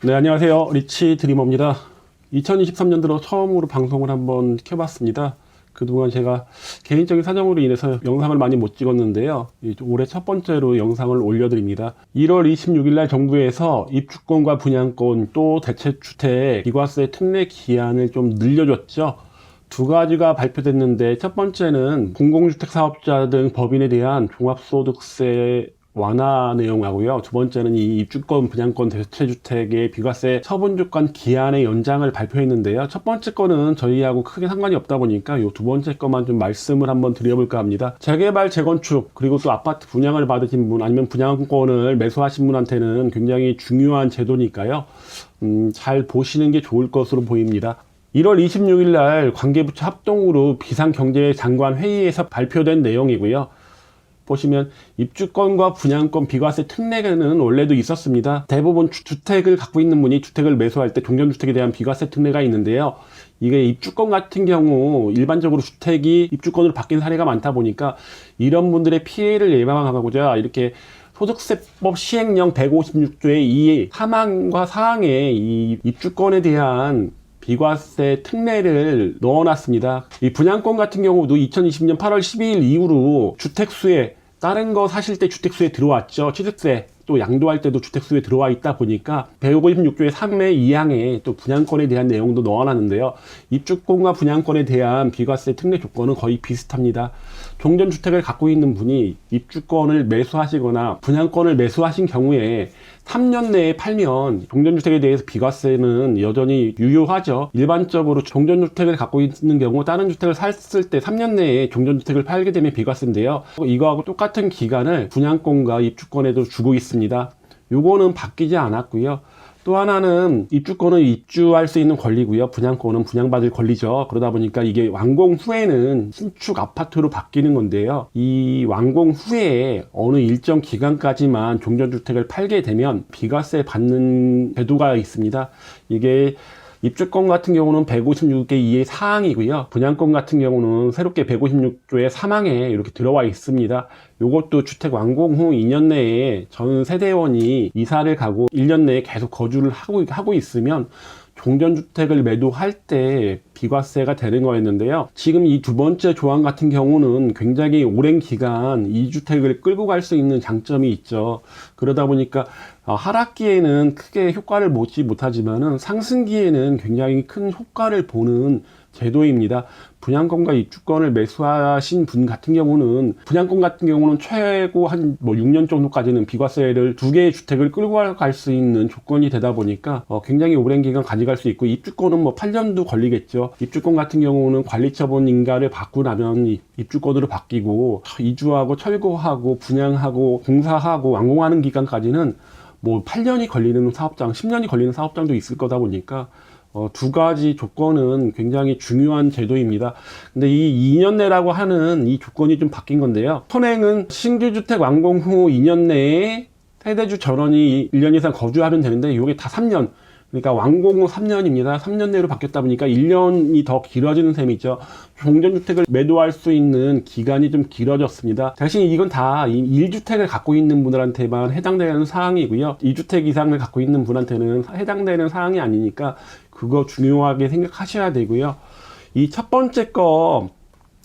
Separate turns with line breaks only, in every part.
네, 안녕하세요. 리치 드리머입니다. 2023년도로 처음으로 방송을 한번 켜봤습니다. 그동안 제가 개인적인 사정으로 인해서 영상을 많이 못 찍었는데요. 올해 첫 번째로 영상을 올려드립니다. 1월 26일 날 정부에서 입주권과 분양권 또 대체주택 비과세 특례 기한을 좀 늘려줬죠. 두 가지가 발표됐는데, 첫 번째는 공공주택 사업자 등 법인에 대한 종합소득세 완화 내용하고요. 두 번째는 이 입주권, 분양권, 대체주택의 비과세 처분조건 기한의 연장을 발표했는데요. 첫 번째 거는 저희하고 크게 상관이 없다 보니까 이 두 번째 것만 좀 말씀을 한번 드려볼까 합니다. 재개발, 재건축, 그리고 또 아파트 분양을 받으신 분, 아니면 분양권을 매수하신 분한테는 굉장히 중요한 제도니까요. 잘 보시는 게 좋을 것으로 보입니다. 1월 26일 날 관계부처 합동으로 비상경제장관 회의에서 발표된 내용이고요. 보시면 입주권과 분양권 비과세 특례는 원래도 있었습니다. 대부분 주택을 갖고 있는 분이 주택을 매수할 때 종전주택에 대한 비과세 특례가 있는데요. 이게 입주권 같은 경우 일반적으로 주택이 입주권으로 바뀐 사례가 많다 보니까 이런 분들의 피해를 예방하고자 이렇게 소득세법 시행령 156조의 이 사망과 사항에 이 입주권에 대한 비과세 특례를 넣어놨습니다. 이 분양권 같은 경우도 2020년 8월 12일 이후로 주택수에 다른 거 사실 때 주택수에 들어왔죠. 취득세 또 양도할 때도 주택수에 들어와 있다 보니까 156조의 3의 2항에 또 분양권에 대한 내용도 넣어놨는데요. 입주권과 분양권에 대한 비과세 특례 조건은 거의 비슷합니다. 종전주택을 갖고 있는 분이 입주권을 매수하시거나 분양권을 매수하신 경우에 3년 내에 팔면 종전주택에 대해서 비과세는 여전히 유효하죠. 일반적으로 종전주택을 갖고 있는 경우 다른 주택을 샀을 때 3년 내에 종전주택을 팔게 되면 비과세인데요. 이거하고 똑같은 기간을 분양권과 입주권에도 주고 있습니다. 요거는 바뀌지 않았고요. 또 하나는 입주권은 입주할 수 있는 권리고요. 분양권은 분양받을 권리죠. 그러다 보니까 이게 완공 후에는 신축 아파트로 바뀌는 건데요. 이 완공 후에 어느 일정 기간까지만 종전주택을 팔게 되면 비과세 받는 제도가 있습니다. 이게 입주권 같은 경우는 156개 2의 사항이고요. 분양권 같은 경우는 새롭게 156조의 3항에 이렇게 들어와 있습니다. 요것도 주택 완공 후 2년 내에 전 세대원이 이사를 가고 1년 내에 계속 거주를 하고 있으면 종전주택을 매도할 때 비과세가 되는 거였는데요. 지금 이 두 번째 조항 같은 경우는 굉장히 오랜 기간 이 주택을 끌고 갈 수 있는 장점이 있죠. 그러다 보니까 하락기에는 크게 효과를 보지 못하지만은 상승기에는 굉장히 큰 효과를 보는 제도입니다. 분양권과 입주권을 매수하신 분 같은 경우는 분양권 같은 경우는 최고 한 6년 정도까지는 비과세를 두 개의 주택을 끌고 갈 수 있는 조건이 되다 보니까 굉장히 오랜 기간 가져갈 수 있고, 입주권은 8년도 걸리겠죠. 입주권 같은 경우는 관리처분 인가를 받고 나면 입주권으로 바뀌고 이주하고 철거하고 분양하고 공사하고 완공하는 기간까지는 8년이 걸리는 사업장, 10년이 걸리는 사업장도 있을 거다 보니까 두 가지 조건은 굉장히 중요한 제도입니다. 근데 이 2년 내라고 하는 이 조건이 좀 바뀐 건데요. 현행은 신규주택 완공 후 2년 내에 세대주 전원이 1년 이상 거주하면 되는데 이게 다 3년. 그러니까 완공 후 3년입니다. 3년 내로 바뀌었다 보니까 1년이 더 길어지는 셈이죠. 종전주택을 매도할 수 있는 기간이 좀 길어졌습니다. 대신 이건 다 1주택을 갖고 있는 분들한테만 해당되는 사항이고요. 2주택 이상을 갖고 있는 분한테는 해당되는 사항이 아니니까 그거 중요하게 생각하셔야 되고요. 이 첫 번째 거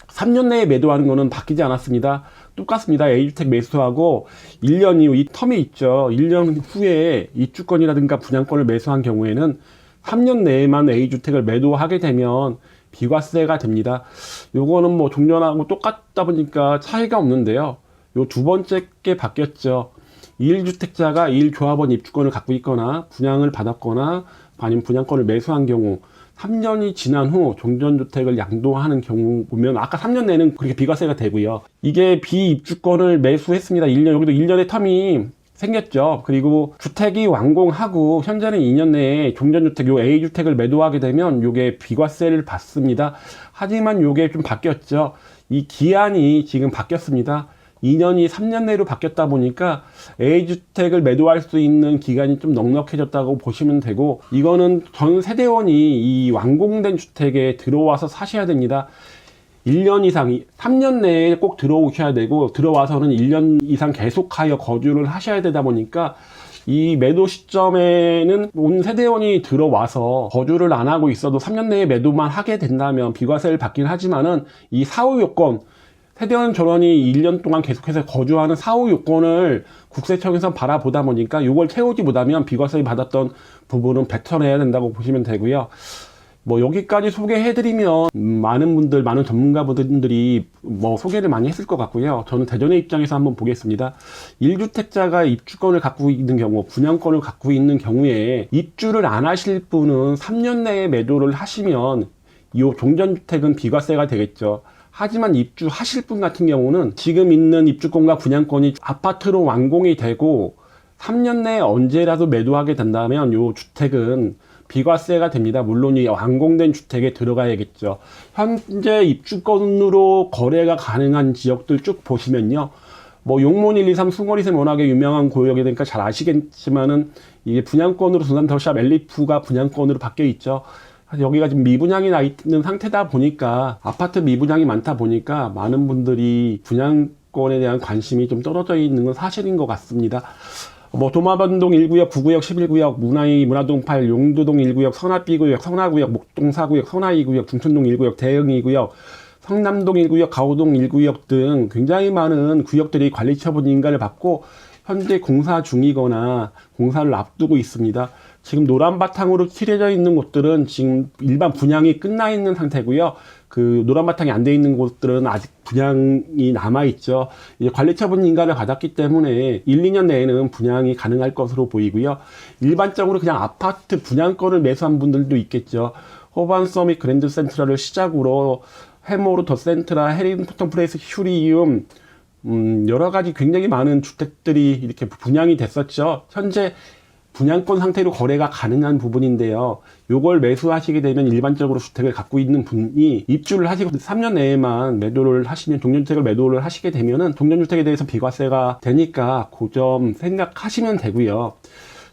3년 내에 매도하는 거는 바뀌지 않았습니다. 똑같습니다. A주택 매수하고 1년 이후 이 텀이 있죠. 1년 후에 입주권이라든가 분양권을 매수한 경우에는 3년 내에만 A주택을 매도하게 되면 비과세가 됩니다. 요거는 종전하고 똑같다 보니까 차이가 없는데요. 요 두 번째 게 바뀌었죠. 1주택자가 1조합원 입주권을 갖고 있거나 분양을 받았거나 아니면 분양권을 매수한 경우 3년이 지난 후 종전주택을 양도하는 경우 보면 아까 3년 내는 그렇게 비과세가 되고요. 이게 비입주권을 매수했습니다. 1년, 여기도 1년의 텀이 생겼죠. 그리고 주택이 완공하고 현재는 2년 내에 종전주택, 요 A주택을 매도하게 되면 요게 비과세를 받습니다. 하지만 요게 좀 바뀌었죠. 이 기한이 지금 바뀌었습니다. 2년이 3년 내로 바뀌었다 보니까 A주택을 매도할 수 있는 기간이 좀 넉넉해졌다고 보시면 되고, 이거는 전 세대원이 이 완공된 주택에 들어와서 사셔야 됩니다. 1년 이상, 3년 내에 꼭 들어오셔야 되고, 들어와서는 1년 이상 계속하여 거주를 하셔야 되다 보니까 이 매도 시점에는 온 세대원이 들어와서 거주를 안 하고 있어도 3년 내에 매도만 하게 된다면 비과세를 받긴 하지만은 이 사후 요건, 세대원 전원이 1년 동안 계속해서 거주하는 사후 요건을 국세청에서 바라보다 보니까 이걸 채우지 못하면 비과세 받았던 부분은 배터내야 된다고 보시면 되고요. 뭐 여기까지 소개해드리면 많은 분들, 많은 전문가분들이 뭐 소개를 많이 했을 것 같고요. 저는 대전의 입장에서 한번 보겠습니다. 1주택자가 입주권을 갖고 있는 경우, 분양권을 갖고 있는 경우에 입주를 안 하실 분은 3년 내에 매도를 하시면 이 종전주택은 비과세가 되겠죠. 하지만 입주하실 분 같은 경우는 지금 있는 입주권과 분양권이 아파트로 완공이 되고 3년 내에 언제라도 매도하게 된다면 이 주택은 비과세가 됩니다. 물론 이 완공된 주택에 들어가야겠죠. 현재 입주권으로 거래가 가능한 지역들 쭉 보시면요. 뭐 용문 1, 2, 3 숭어리샘 워낙에 유명한 구역이니까 잘 아시겠지만은 이게 분양권으로 두산타워샵 엘리프가 분양권으로 바뀌어 있죠. 여기가 지금 미분양이 나 있는 상태다 보니까 아파트 미분양이 많다 보니까 많은 분들이 분양권에 대한 관심이 좀 떨어져 있는 건 사실인 것 같습니다. 뭐 도마반동 1구역, 9구역, 11구역, 문화이, 문화동 8, 용두동 1구역, 선화 B구역, 선화구역, 목동 4구역, 선화 2구역, 중천동 1구역, 대흥 2구역, 성남동 1구역, 가오동 1구역 등 굉장히 많은 구역들이 관리처분 인가를 받고 현재 공사 중이거나 공사를 앞두고 있습니다. 지금 노란 바탕으로 칠해져 있는 곳들은 지금 일반 분양이 끝나 있는 상태고요. 그 노란 바탕이 안 돼 있는 곳들은 아직 분양이 남아 있죠. 이제 관리처분 인가를 받았기 때문에 1, 2년 내에는 분양이 가능할 것으로 보이고요. 일반적으로 그냥 아파트 분양권을 매수한 분들도 있겠죠. 호반 서밋 그랜드 센트럴을 시작으로 해모로 더 센트라, 해링턴 플레이스, 휴리움, 여러 가지 굉장히 많은 주택들이 이렇게 분양이 됐었죠. 현재 분양권 상태로 거래가 가능한 부분인데요. 요걸 매수하시게 되면 일반적으로 주택을 갖고 있는 분이 입주를 하시고 3년 내에만 매도를 하시면 종전주택을 매도를 하시게 되면은 종전주택에 대해서 비과세가 되니까 그 점 생각하시면 되고요.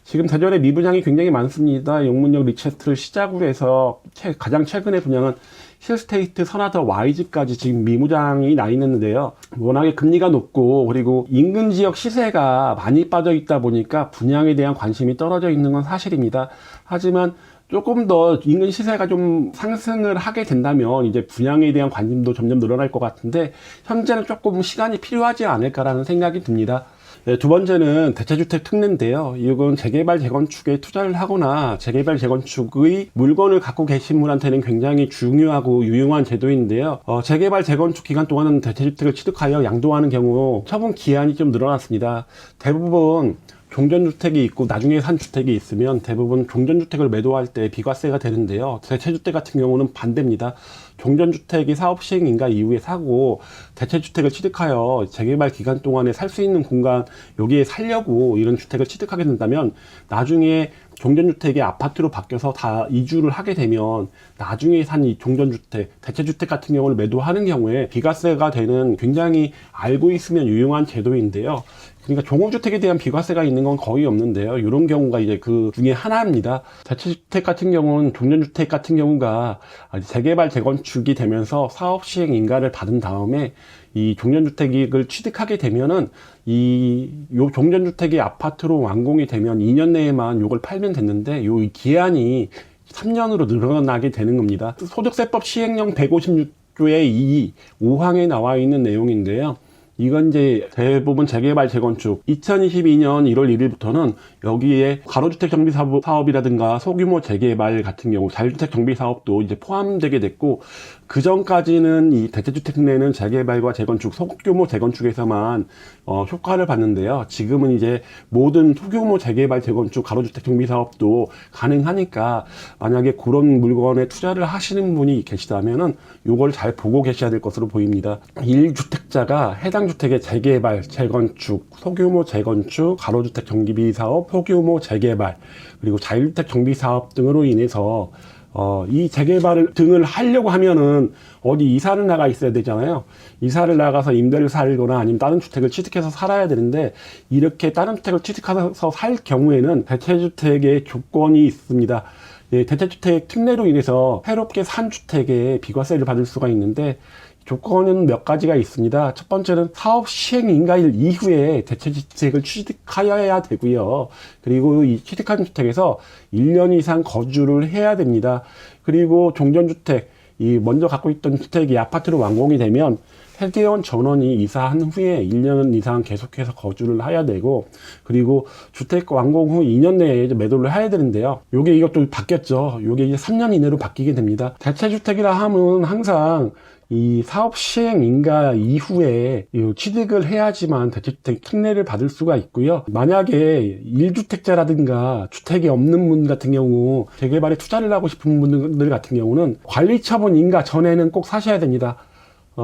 지금 대전에 미분양이 굉장히 많습니다. 용문역 리체스트를 시작으로 해서 가장 최근에 분양은 힐스테이트, 선화더, Y지까지 지금 미분양이 나 있는데요. 워낙에 금리가 높고 그리고 인근 지역 시세가 많이 빠져 있다 보니까 분양에 대한 관심이 떨어져 있는 건 사실입니다. 하지만 조금 더 인근 시세가 좀 상승을 하게 된다면 이제 분양에 대한 관심도 점점 늘어날 것 같은데 현재는 조금 시간이 필요하지 않을까라는 생각이 듭니다. 네, 두 번째는 대체주택 특례인데요. 이건 재개발, 재건축에 투자를 하거나 재개발, 재건축의 물건을 갖고 계신 분한테는 굉장히 중요하고 유용한 제도인데요. 재개발, 재건축 기간 동안은 대체주택을 취득하여 양도하는 경우 처분 기한이 좀 늘어났습니다. 대부분 종전주택이 있고 나중에 산 주택이 있으면 대부분 종전주택을 매도할 때 비과세가 되는데요. 대체주택 같은 경우는 반대입니다. 종전주택이 사업 시행 인가 이후에 사고 대체주택을 취득하여 재개발 기간 동안에 살 수 있는 공간 여기에 살려고 이런 주택을 취득하게 된다면 나중에 종전주택이 아파트로 바뀌어서 다 이주를 하게 되면 나중에 산 이 종전주택, 대체주택 같은 경우를 매도하는 경우에 비과세가 되는 굉장히 알고 있으면 유용한 제도인데요. 그러니까 종업주택에 대한 비과세가 있는 건 거의 없는데요. 이런 경우가 이제 그 중에 하나입니다. 대체주택 같은 경우는 종전주택 같은 경우가 재개발, 재건축이 되면서 사업 시행 인가를 받은 다음에 이 종전주택을 취득하게 되면은 요 종전주택이 아파트로 완공이 되면 2년 내에만 요걸 팔면 됐는데 요 기한이 3년으로 늘어나게 되는 겁니다. 소득세법 시행령 156조의 5항에 나와 있는 내용인데요. 이건 이제 대부분 재개발, 재건축 2022년 1월 1일부터는 여기에 가로주택 정비 사업이라든가 소규모 재개발 같은 경우 자유주택 정비 사업도 이제 포함되게 됐고 그 전까지는 이 대체주택 내는 재개발과 재건축, 소규모 재건축에서만 효과를 봤는데요. 지금은 이제 모든 소규모 재개발, 재건축, 가로주택 정비 사업도 가능하니까 만약에 그런 물건에 투자를 하시는 분이 계시다면은 요걸 잘 보고 계셔야 될 것으로 보입니다. 1주택자가 해당 주택의 재개발, 재건축, 소규모 재건축, 가로주택 정비 사업, 소규모 재개발, 그리고 자유주택 정비 사업 등으로 인해서 이 재개발 등을 하려고 하면은 어디 이사를 나가 있어야 되잖아요. 이사를 나가서 임대를 살거나 아니면 다른 주택을 취득해서 살아야 되는데 이렇게 다른 주택을 취득해서 살 경우에는 대체주택의 조건이 있습니다. 예, 대체주택 특례로 인해서 새롭게 산 주택에 비과세를 받을 수가 있는데 조건은 몇 가지가 있습니다. 첫 번째는 사업 시행 인가일 이후에 대체주택을 취득하여야 되고요. 그리고 이 취득한 주택에서 1년 이상 거주를 해야 됩니다. 그리고 종전주택, 이 먼저 갖고 있던 주택이 아파트로 완공이 되면 세대원 전원이 이사한 후에 1년 이상 계속해서 거주를 해야 되고, 그리고 주택 완공 후 2년 내에 매도를 해야 되는데요. 요게 이것도 바뀌었죠. 요게 이제 3년 이내로 바뀌게 됩니다. 대체주택이라 하면 항상 이 사업 시행 인가 이후에 취득을 해야지만 대체주택 특례를 받을 수가 있고요. 만약에 1주택자라든가 주택이 없는 분 같은 경우, 재개발에 투자를 하고 싶은 분들 같은 경우는 관리처분 인가 전에는 꼭 사셔야 됩니다.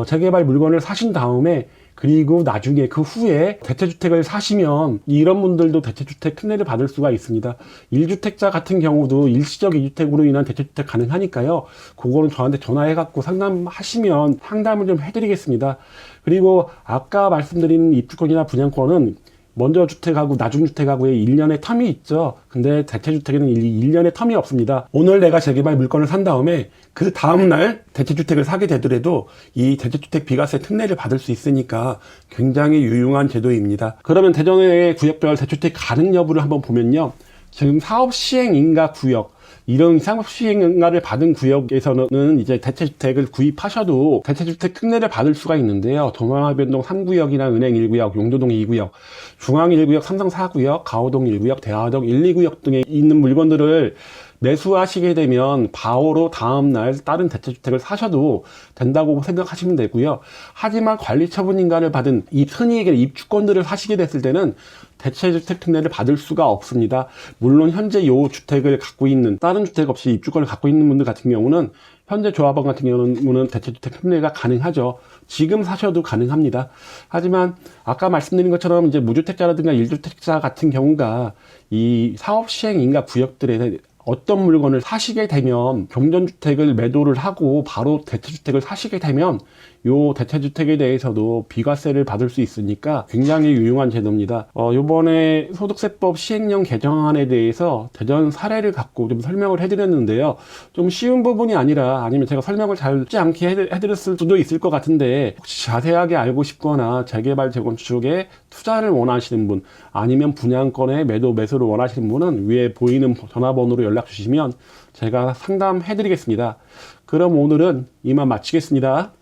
재개발 물건을 사신 다음에, 그리고 나중에 그 후에 대체주택을 사시면 이런 분들도 대체주택 특례를 받을 수가 있습니다. 1주택자 같은 경우도 일시적 2주택으로 인한 대체주택 가능하니까요. 그거는 저한테 전화해갖고 상담하시면 상담을 좀 해드리겠습니다. 그리고 아까 말씀드린 입주권이나 분양권은 먼저 주택하고 나중주택하고의 1년의 텀이 있죠. 근데 대체주택에는 1년의 텀이 없습니다. 오늘 내가 재개발 물건을 산 다음에 그 다음날 대체주택을 사게 되더라도 이 대체주택 비과세 특례를 받을 수 있으니까 굉장히 유용한 제도입니다. 그러면 대전의 구역별 대체주택 가능 여부를 한번 보면요. 지금 사업시행인가 구역, 이런 사업시행인가를 받은 구역에서는 이제 대체주택을 구입하셔도 대체주택 특례를 받을 수가 있는데요. 동아변동 3구역이나 은행 1구역, 용도동 2구역, 중앙 1구역, 삼성 4구역, 가오동 1구역, 대화동 1, 2구역 등에 있는 물건들을 매수하시게 되면 바로 다음날 다른 대체주택을 사셔도 된다고 생각하시면 되고요. 하지만 관리처분인가를 받은 흔히 얘기하는 입주권들을 사시게 됐을 때는 대체주택 특례를 받을 수가 없습니다. 물론 현재 요 주택을 갖고 있는, 다른 주택 없이 입주권을 갖고 있는 분들 같은 경우는 현재 조합원 같은 경우는 대체주택 특례가 가능하죠. 지금 사셔도 가능합니다. 하지만 아까 말씀드린 것처럼 이제 무주택자라든가 1주택자 같은 경우가 이 사업시행인가 구역들에 어떤 물건을 사시게 되면, 경전주택을 매도를 하고 바로 대체주택을 사시게 되면 요 대체주택에 대해서도 비과세를 받을 수 있으니까 굉장히 유용한 제도입니다. 요번에 소득세법 시행령 개정안에 대해서 대전 사례를 갖고 좀 설명을 해드렸는데요. 좀 쉬운 부분이 아니라, 아니면 제가 설명을 잘 쉽지 않게 해드렸을 수도 있을 것 같은데, 혹시 자세하게 알고 싶거나 재개발 재건축에 투자를 원하시는 분, 아니면 분양권의 매도를 원하시는 분은 위에 보이는 전화번호로 연락 주시면 제가 상담해 드리겠습니다. 그럼 오늘은 이만 마치겠습니다.